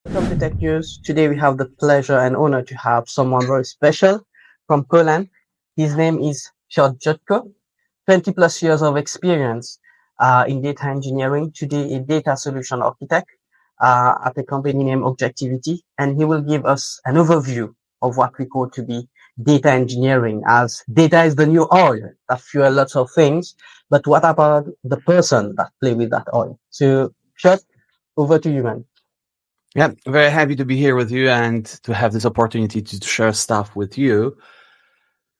Welcome to Tech News. Today we have the pleasure and honor to have someone very special from Poland. His name is Piotr Jodko, 20 plus years of experience in data engineering, today a data solution architect at a company named Objectivity, and he will give us an overview of what we call to be data engineering, as data is the new oil that fuel lots of things, but what about the person that play with that oil? So Piotr, over to you, man. Yeah, very happy to be here with you and to have this opportunity to share stuff with you.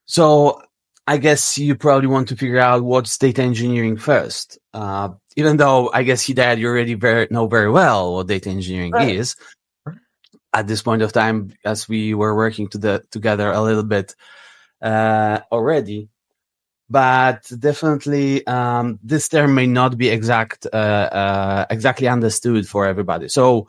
So I guess you probably want to figure out what's data engineering first. Even though I guess that you already know very well what data engineering Right. is at this point of time, as we were working together a little bit already. But definitely, this term may not be exactly understood for everybody. So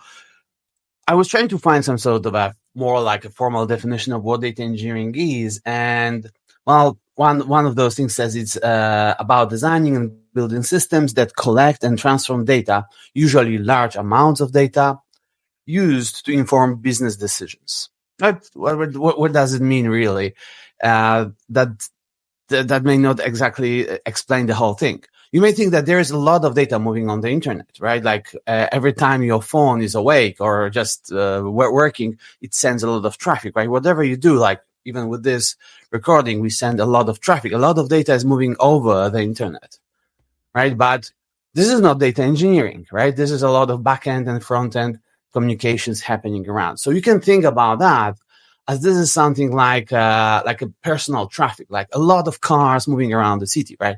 I was trying to find some sort of a more like a formal definition of what data engineering is, and well, one of those things says it's about designing and building systems that collect and transform data, usually large amounts of data, used to inform business decisions. Right? What does it mean really? That may not exactly explain the whole thing. You may think that there is a lot of data moving on the internet, right? Like every time your phone is awake or just working, it sends a lot of traffic, right? Whatever you do, like even with this recording, we send a lot of traffic. A lot of data is moving over the internet, right? But this is not data engineering, right? This is a lot of back-end and front-end communications happening around. So you can think about that as this is something like a personal traffic, like a lot of cars moving around the city, right?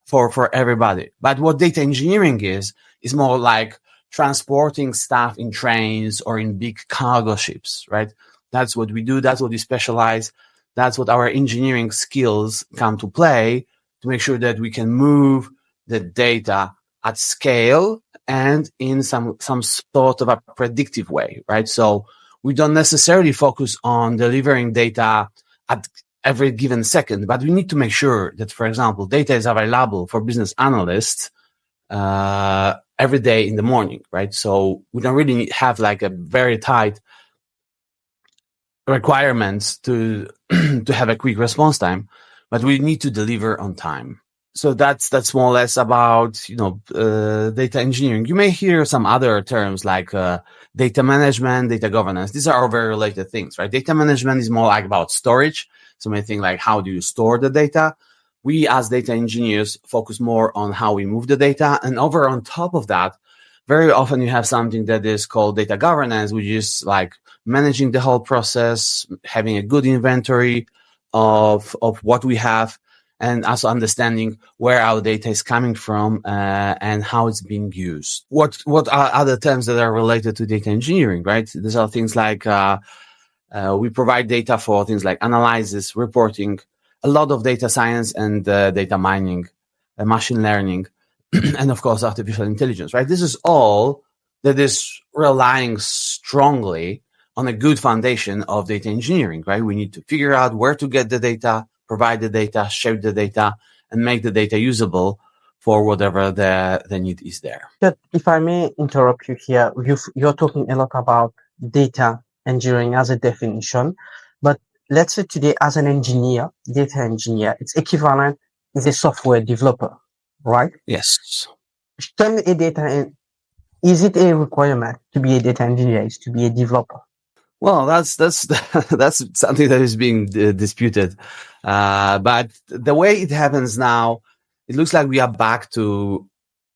For everybody. But what data engineering is more like transporting stuff in trains or in big cargo ships, right? That's what we do. That's what we specialize. That's what our engineering skills come to play to make sure that we can move the data at scale and in some sort of a predictive way, right? So we don't necessarily focus on delivering data at every given second, but we need to make sure that, for example, data is available for business analysts every day in the morning, right? So we don't really have like a very tight requirements to to have a quick response time, but we need to deliver on time. So that's more or less about data engineering. You may hear some other terms like data management, data governance. These are all very related things, right? Data management is more like about storage. So you may think like, how do you store the data? We as data engineers focus more on how we move the data, and over on top of that, very often you have something that is called data governance, which is like managing the whole process, having a good inventory of what we have, and also understanding where our data is coming from and how it's being used. What are other terms that are related to data engineering, right? These are things like we provide data for things like analysis, reporting, a lot of data science and data mining, machine learning, and of course, artificial intelligence, right? This is all that is relying strongly on a good foundation of data engineering, right? We need to figure out where to get the data, provide the data, shape the data, and make the data usable for whatever the need is there. If I may interrupt you here, you're talking a lot about data engineering as a definition, but let's say today as an engineer, data engineer, it's equivalent is a software developer, right? Yes. Tell me is it a requirement to be a data engineer, is to be a developer? Well, that's that's something that is being disputed, but the way it happens now, it looks like we are back to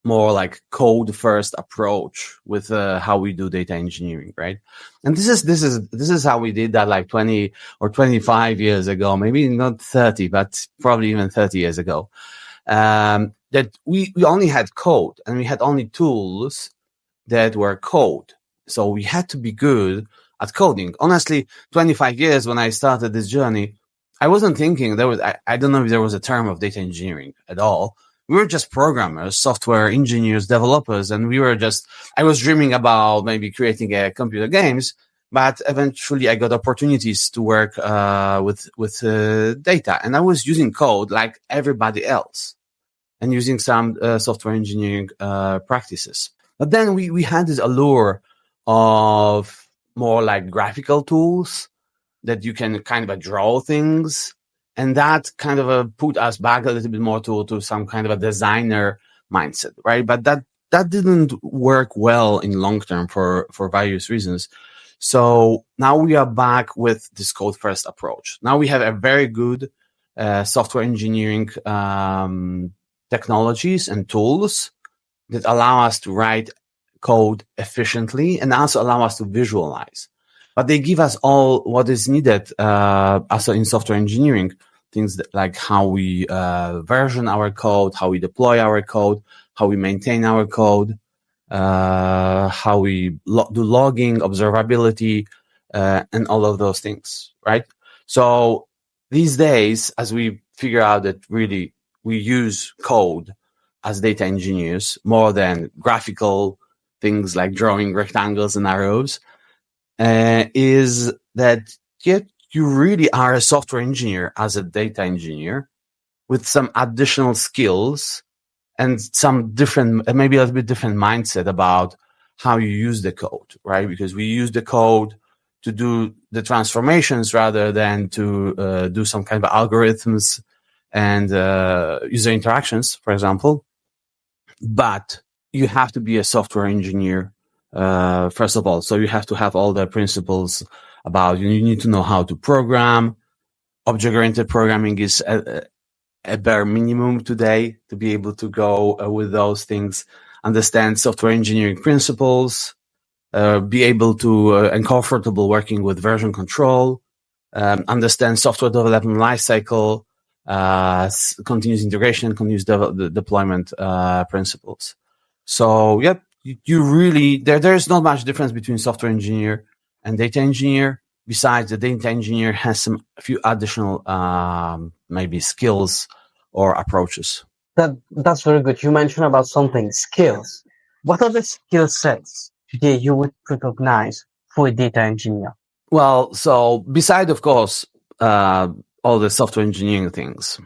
more like code first approach with how we do data engineering, right? And this is how we did that like 20 or 25 years ago, maybe not 30, but probably even 30 years ago. That we only had code and we had only tools that were code. So we had to be good at coding. Honestly, 25 years when I started this journey, I wasn't thinking there was, I don't know if there was a term of data engineering at all. We were just programmers, software engineers, developers, and I was dreaming about maybe creating computer games, but eventually I got opportunities to work with data, and I was using code like everybody else and using some software engineering practices. But then we had this allure of more like graphical tools that you can kind of draw things. And that kind of put us back a little bit more to some kind of a designer mindset, right? But that didn't work well in long term for various reasons. So now we are back with this code first approach. Now we have a very good software engineering technologies and tools that allow us to write code efficiently and also allow us to visualize. But they give us all what is needed also in software engineering, things that, like how we version our code, how we deploy our code, how we maintain our code, how we do logging, observability, and all of those things, right? So these days, as we figure out that really we use code as data engineers more than graphical things like drawing rectangles and arrows, is that you really are a software engineer as a data engineer with some additional skills and some different, maybe a little bit different mindset about how you use the code, right? Because we use the code to do the transformations rather than to do some kind of algorithms and user interactions, for example. But you have to be a software engineer, first of all. So you have to have all the principles about, you need to know how to program. Object-oriented programming is a bare minimum today to be able to go with those things, understand software engineering principles, be able to and comfortable working with version control, understand software development lifecycle, continuous integration, continuous deployment principles. So, yep, you really, there's not much difference between software engineer and data engineer. Besides, the data engineer has a few additional maybe skills or approaches. That's very good. You mentioned about something, skills. What are the skill sets today you would recognize for a data engineer? Well, so beside, of course, all the software engineering things,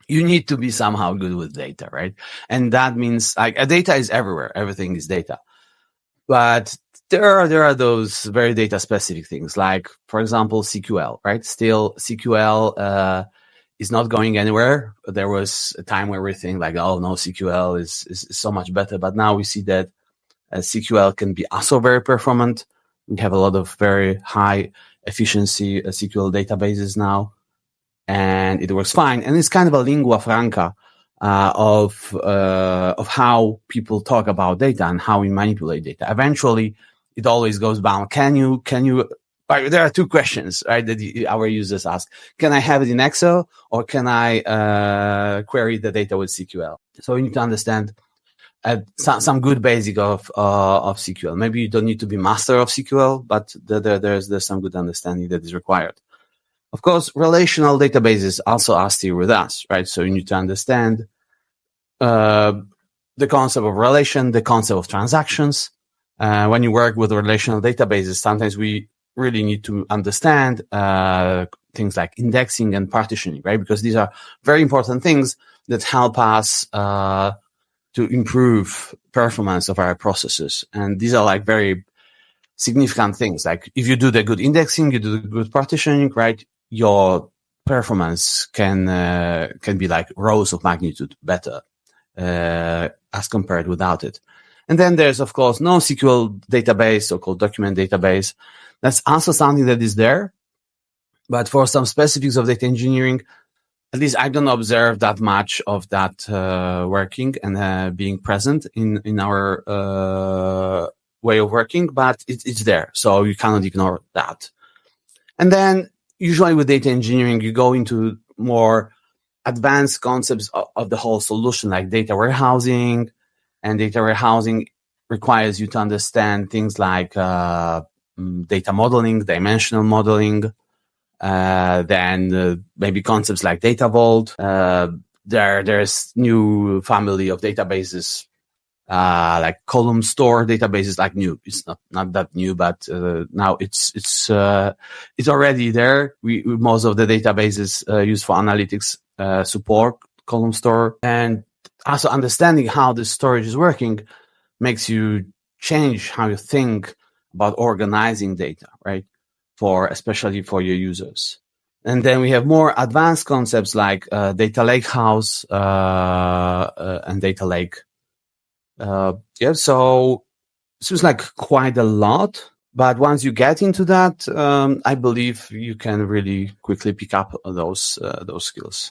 you need to be somehow good with data, right? And that means like data is everywhere. Everything is data. But there are those very data specific things, like, for example, SQL, right? Still, SQL is not going anywhere. There was a time where we think like, oh no, SQL is so much better. But now we see that SQL can be also very performant. We have a lot of very high efficiency SQL databases now, and it works fine. And it's kind of a lingua franca of how people talk about data and how we manipulate data. Eventually, it always goes down. Can you? There are two questions, right, that our users ask. Can I have it in Excel, or can I query the data with SQL? So you need to understand some good basic of SQL. Maybe you don't need to be master of SQL, but there's some good understanding that is required. Of course, relational databases also are still with us, right? So you need to understand the concept of relation, the concept of transactions. When you work with relational databases, sometimes we really need to understand things like indexing and partitioning, right? Because these are very important things that help us to improve performance of our processes. And these are like very significant things. Like if you do the good indexing, you do the good partitioning, right? Your performance can be like rows of magnitude better as compared without it. And then there's, of course, NoSQL database, so-called document database. That's also something that is there. But for some specifics of data engineering, at least I don't observe that much of that working and being present in our way of working, but it's there. So you cannot ignore that. And then usually with data engineering, you go into more advanced concepts of the whole solution, like data warehousing. And data warehousing requires you to understand things like data modeling, dimensional modeling, then maybe concepts like data vault. There's new family of databases like column store databases, like new. It's not that new, but now it's already there. Most of the databases used for analytics support column store, and also understanding how the storage is working makes you change how you think about organizing data, right? Especially for your users. And then we have more advanced concepts like data lakehouse and data lake. So this was like quite a lot. But once you get into that, I believe you can really quickly pick up those skills.